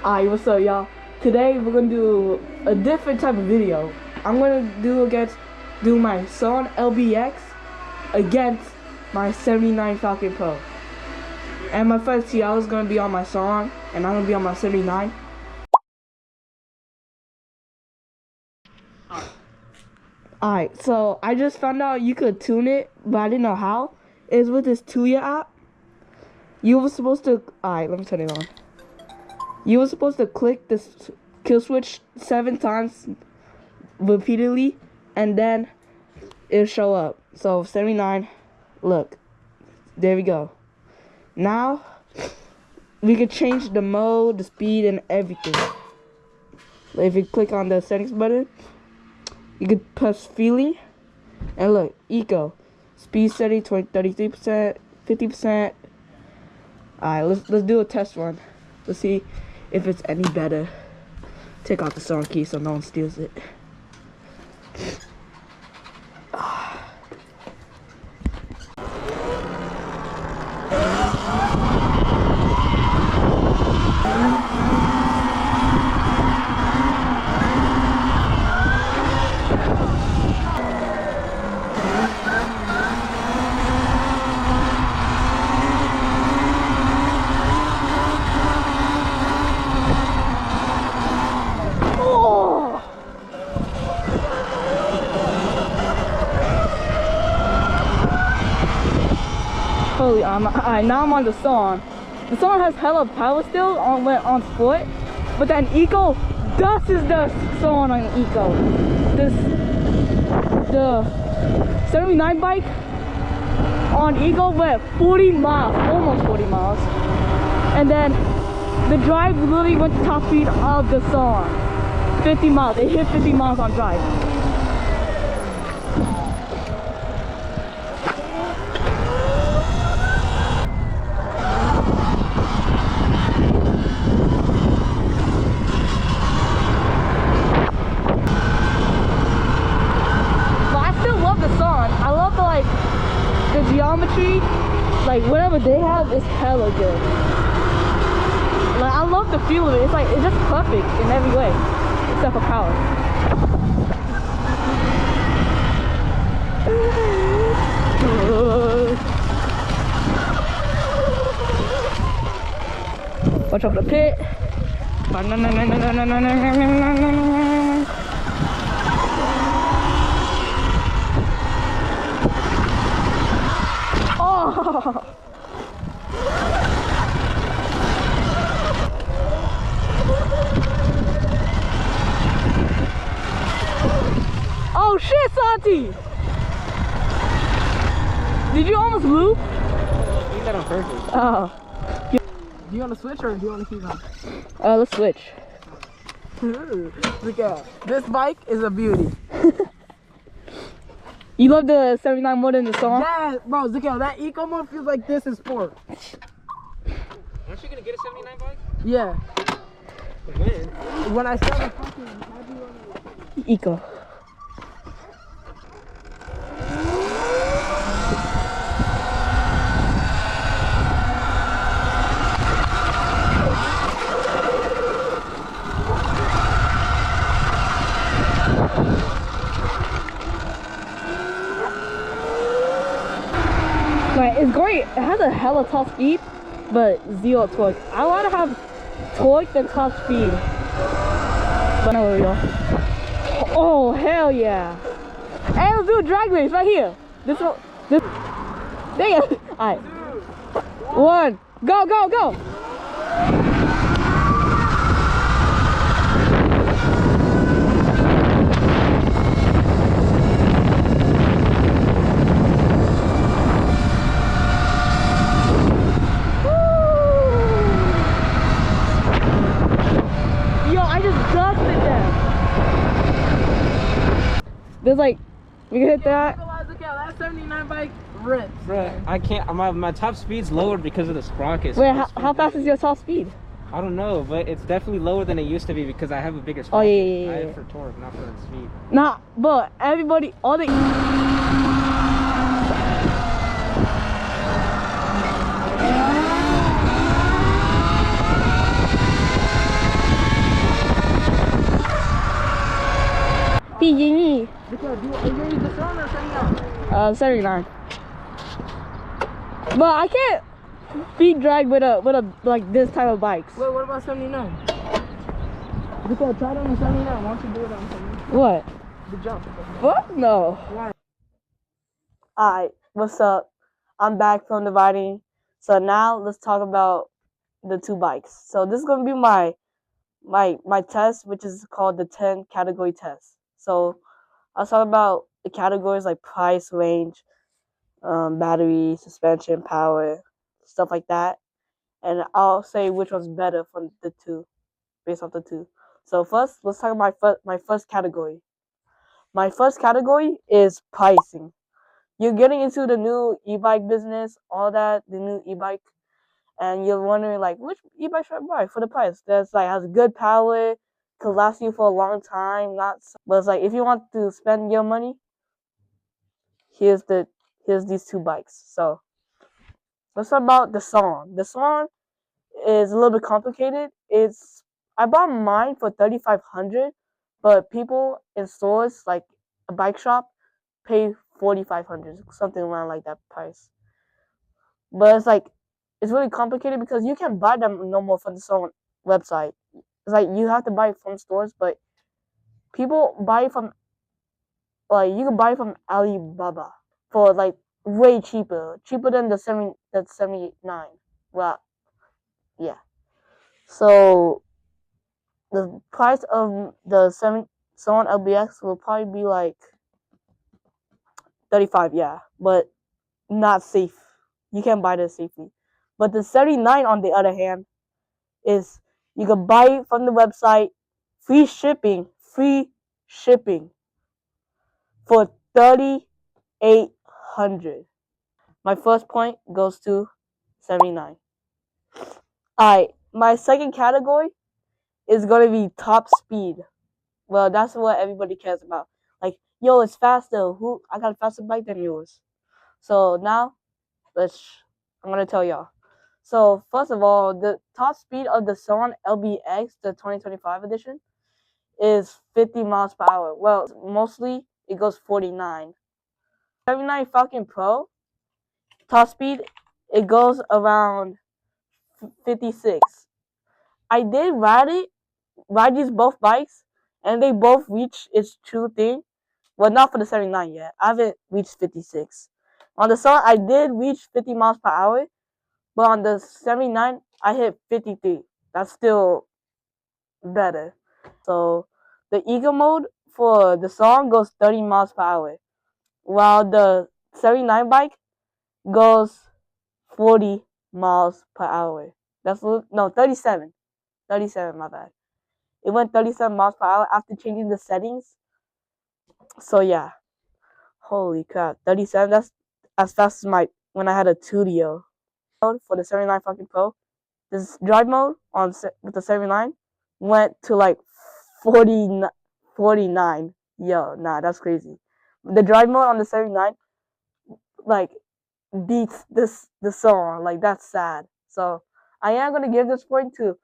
Alright, what's up, y'all? Today we're gonna do a different type of video. I'm gonna do my Surron LBX against my 79 Falcon Pro. And my friend TL is gonna be on my Surron, and I'm gonna be on my 79. Alright, so I just found out you could tune it, but I didn't know how. It's with this Tuya app. You were supposed to, alright, let me turn it on. You were supposed to click this kill switch 7 times repeatedly, and then it'll show up. So 79, look, there we go. Now we can change the mode, the speed, and everything. If you click on the settings button, you can press feeling, and look, eco, speed setting 33%, 50%. Alright, let's do a test run. Let's see if it's any better. Take out the Surron key so no one steals it. Holy, now I'm on the Surron. The Surron has hella power still on sport, but then eco dusts the Surron on eco. The 79 bike on eco went 40 miles, almost 40 miles, and then the drive literally went to top speed of the Surron. 50 miles. It hit 50 miles on drive. The geometry, like whatever they have, is hella good. Like I love the feel of it. It's just perfect in every way, except for power. Watch out for the pit. Oh shit, Santi! Did you almost loop? I think that on purpose. Oh. Do you want to switch or do you want to keep on? Let's switch. Look out. This bike is a beauty. You love the 79 more than the Surron? Yeah, bro, look out. That eco mode feels like this in sport. Aren't you gonna get a 79 bike? Yeah. When? When I sell the fucking Eco. Right, it's great. It has a hella top speed, but 0 torque. I want to have torque than top speed. But no, we go. Oh hell yeah! Hey, let's do a drag race right here. This one. This. Dang it! All right. 1, go, go, go! There's like, we can hit that. Look out, that 79 bike rips. Bruh, I can't, my top speed's lowered because of the sprockets. Wait, how fast is your top speed? I don't know, but it's definitely lower than it used to be because I have a bigger Oh sprocket. yeah. I have it for torque, not for speed. Nah, but everybody, all the... PG&E. Because you use the Surron or 79? 79. But I can't feed drag with a like this type of bikes. Wait, what about 79? Because try it on the 79. Why don't you do it on 79? What? The jump. Fuck no. Why? Alright, what's up? I'm back from dividing. So now let's talk about the two bikes. So this is gonna be my test, which is called the 10 category test. So I'll talk about the categories like price, range, battery, suspension, power, stuff like that. And I'll say which one's better from the two, based off the two. So first, let's talk about my first category. My first category is pricing. You're getting into the new e-bike business, all that, the new e-bike, and you're wondering like, which e-bike should I buy for the price? That's like has good power, could last you for a long time, but it's like if you want to spend your money, here's these two bikes. So let's talk about the Surron. The Surron is a little bit complicated. I bought mine for $3,500, but people in stores like a bike shop pay $4,500, something around like that price. But it's really complicated because you can't buy them no more from the Surron website. It's like you have to buy it from stores, but people buy from you can buy from Alibaba for like way cheaper than the 79. Well, yeah. So the price of the Surron LBX will probably be like 35, yeah, but not safe. You can't buy this safely. But the 79, on the other hand, is you can buy it from the website, free shipping for $3,800. My first point goes to 79. Alright, my second category is gonna be top speed. Well, that's what everybody cares about. Like, yo, it's faster. I got a faster bike than yours. So now, I'm gonna tell y'all. So first of all, the top speed of the Surron LBX, the 2025 edition, is 50 miles per hour. Well, mostly it goes 49. 79 Falcon Pro, top speed, it goes around 56. I did ride these both bikes, and they both reach its true thing. Well, not for the 79 yet. I haven't reached 56. On the Surron, I did reach 50 miles per hour, but on the 79, I hit 53. That's still better. So the eco mode for the Surron goes 30 miles per hour, while the 79 bike goes 40 miles per hour. That's no 37. 37, my bad. It went 37 miles per hour after changing the settings. So yeah, holy crap, 37. That's as fast as when I had a Tudio. For the 79 Falcon Pro, this drive mode with the 79 went to like 49. Yo, nah, that's crazy. The drive mode on the 79 like beats the Surron. Like, that's sad. So I am gonna give this point to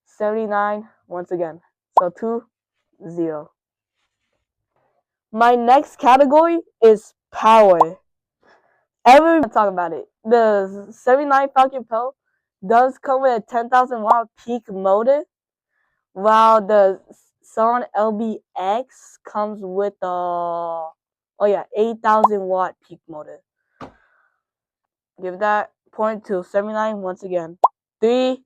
79 once again. So 2-0. My next category is power. Everyone talk about it. The 79 Falcon Pro does come with a 10,000 watt peak motor, while the Surron LBX comes with a 8,000 watt peak motor. Give that point to 79 once again. 3-0.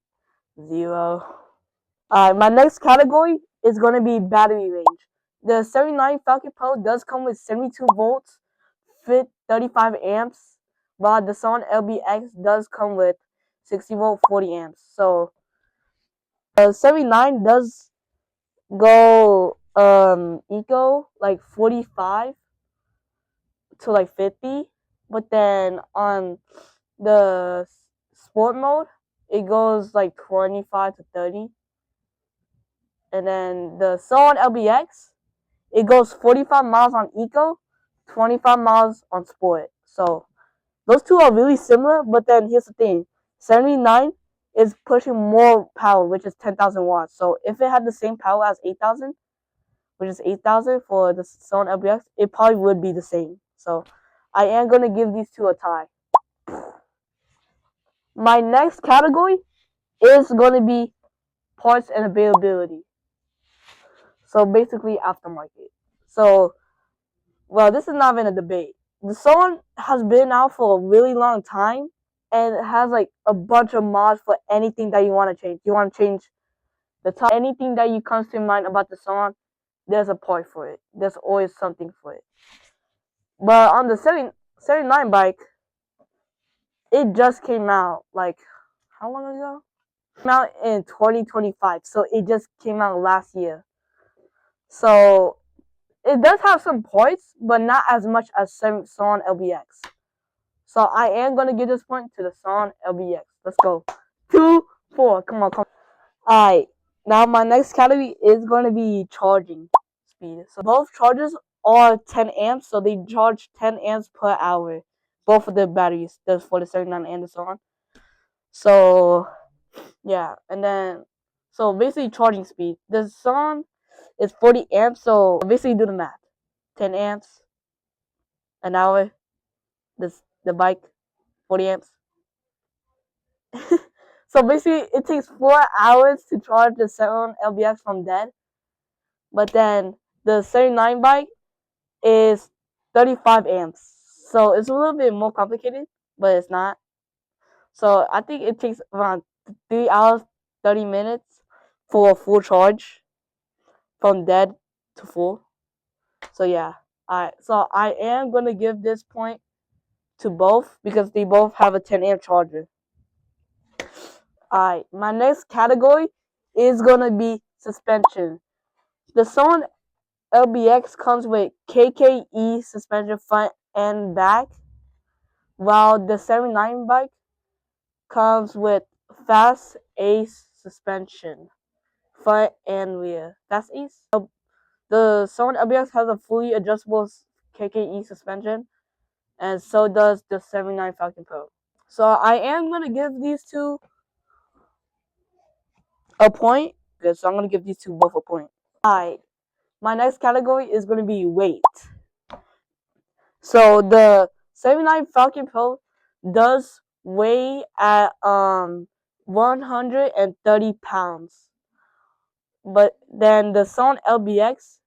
Alright, my next category is going to be battery range. The 79 Falcon Pro does come with 72 volts, 35 amps, while the Surron LBX does come with 60 volt, 40 amps. So the 79 does go eco like 45 to like 50, but then on the sport mode it goes like 25 to 30, and then the Surron LBX it goes 45 miles on eco, 25 miles on sport. So those two are really similar, but then here's the thing, 79 is pushing more power, which is 10,000 watts. So if it had the same power as 8,000, which is 8,000 for the Surron LBX, it probably would be the same. So I am going to give these two a tie. My next category is going to be parts and availability. So basically aftermarket. So, well, this is not even a debate. The Surron has been out for a really long time, and it has like a bunch of mods for anything that you want to change. You want to change the top, anything that you comes to mind about the Surron, there's a part for it. There's always something for it. But on the 79 bike, it just came out like how long ago? It came out in 2025, so it just came out last year. So it does have some points, but not as much as Surron LBX. So I am gonna give this point to the Surron LBX. Let's go. 2-4. Come on, come on. Alright. Now my next category is gonna be charging speed. So both chargers are 10 amps, so they charge 10 amps per hour. Both of the batteries, that's for the 79 and the Surron. So yeah, and then so basically charging speed. The Surron is 40 amps, so basically do the math. 10 amps an hour. The bike 40 amps. So basically it takes 4 hours to charge the Surron LBX from dead. But then the 79 bike is 35 amps. So it's a little bit more complicated, but it's not. So I think it takes around 3 hours, 30 minutes for a full charge from dead to full. So yeah. Alright, so I am gonna give this point to both because they both have a 10 amp charger. Alright, my next category is gonna be suspension. The Surron LBX comes with KKE suspension front and back, while the 79 bike comes with Fast Ace suspension front and rear. Fast Ace? The Surron LBX has a fully adjustable KKE suspension, and so does the 79 Falcon Pro. So I am gonna give these two a point. Good, so I'm gonna give these two both a point. Alright, my next category is gonna be weight. So the 79 Falcon Pro does weigh at 130 pounds. But then the Surron LBX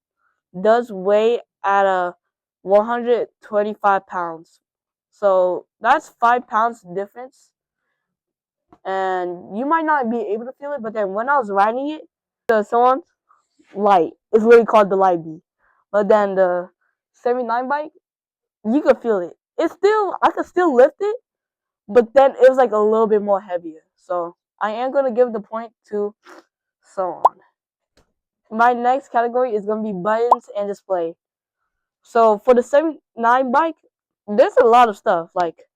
does weigh at a 125 pounds. So that's 5 pounds difference. And you might not be able to feel it, but then when I was riding it, the Surron light. It's really called the light B. But then the 79 bike, you could feel it. It's still, I could still lift it, but then it was like a little bit more heavier. So I am going to give the point to Surron. My next category is going to be buttons and display. So for the 79 bike, there's a lot of stuff. Like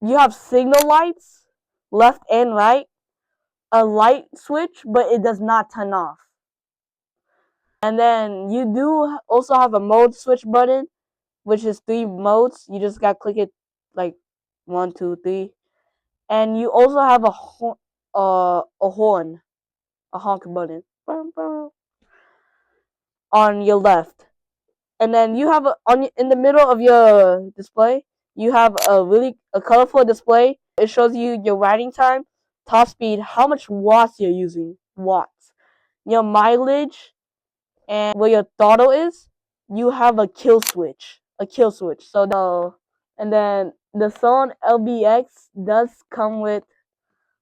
you have signal lights, left and right, a light switch, but it does not turn off. And then you do also have a mode switch button, which is 3 modes. You just got to click it like 1, 2, 3. And you also have a horn, a honk button on your left. And then you have in the middle of your display, you have a colorful display. It shows you your riding time, top speed, how much watts you're using, your mileage, and where your throttle is. You have a kill switch. So and then the Surron LBX does come with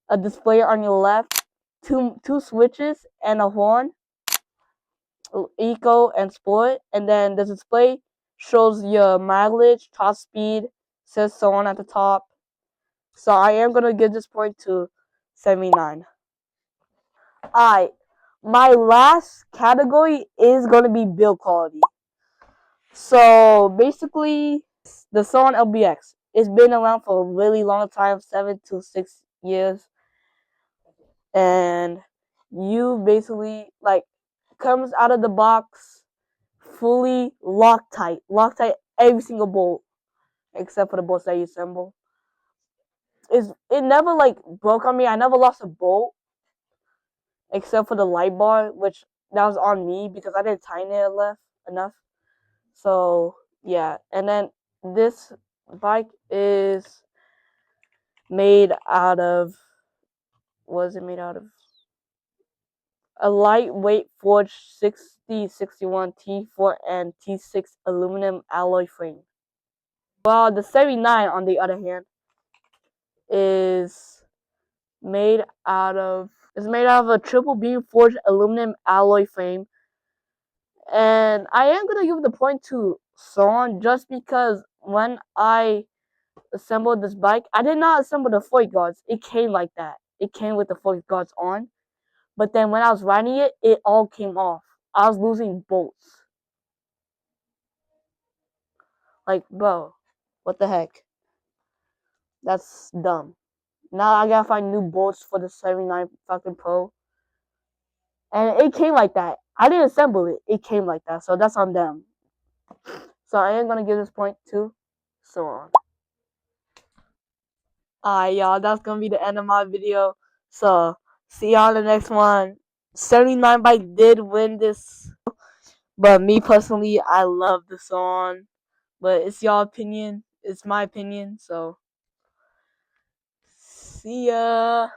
a display on your left, two switches, and a horn, eco and sport. And then the display shows your mileage, top speed, says Surron at the top. So I am gonna give this point to 79. Alright, my last category is gonna be build quality. So basically, the Surron LBX, it's been around for a really long time, 7 to 6 years. And you basically like comes out of the box fully Loctite every single bolt except for the bolts that you assemble. It never like broke on me. I never lost a bolt except for the light bar, which that was on me because I didn't tighten it enough. So yeah, and then this bike is made out of, what is it made out of? A lightweight forged 6061 T4 and T6 aluminum alloy frame. While the 79, on the other hand, is made out of a triple beam forged aluminum alloy frame. And I am gonna give the point to Surron just because when I assembled this bike, I did not assemble the fork guards. It came like that. It came with the fork guards on. But then when I was riding it, it all came off. I was losing bolts. Like, bro, what the heck? That's dumb. Now I gotta find new bolts for the 79 Falcon Pro. And it came like that. I didn't assemble it. It came like that. So that's on them. So I am gonna give this point to Surron. Alright, y'all. That's gonna be the end of my video. So see y'all in the next one. 79 bike did win this. But me personally, I love the song. But it's y'all opinion. It's my opinion. So see ya.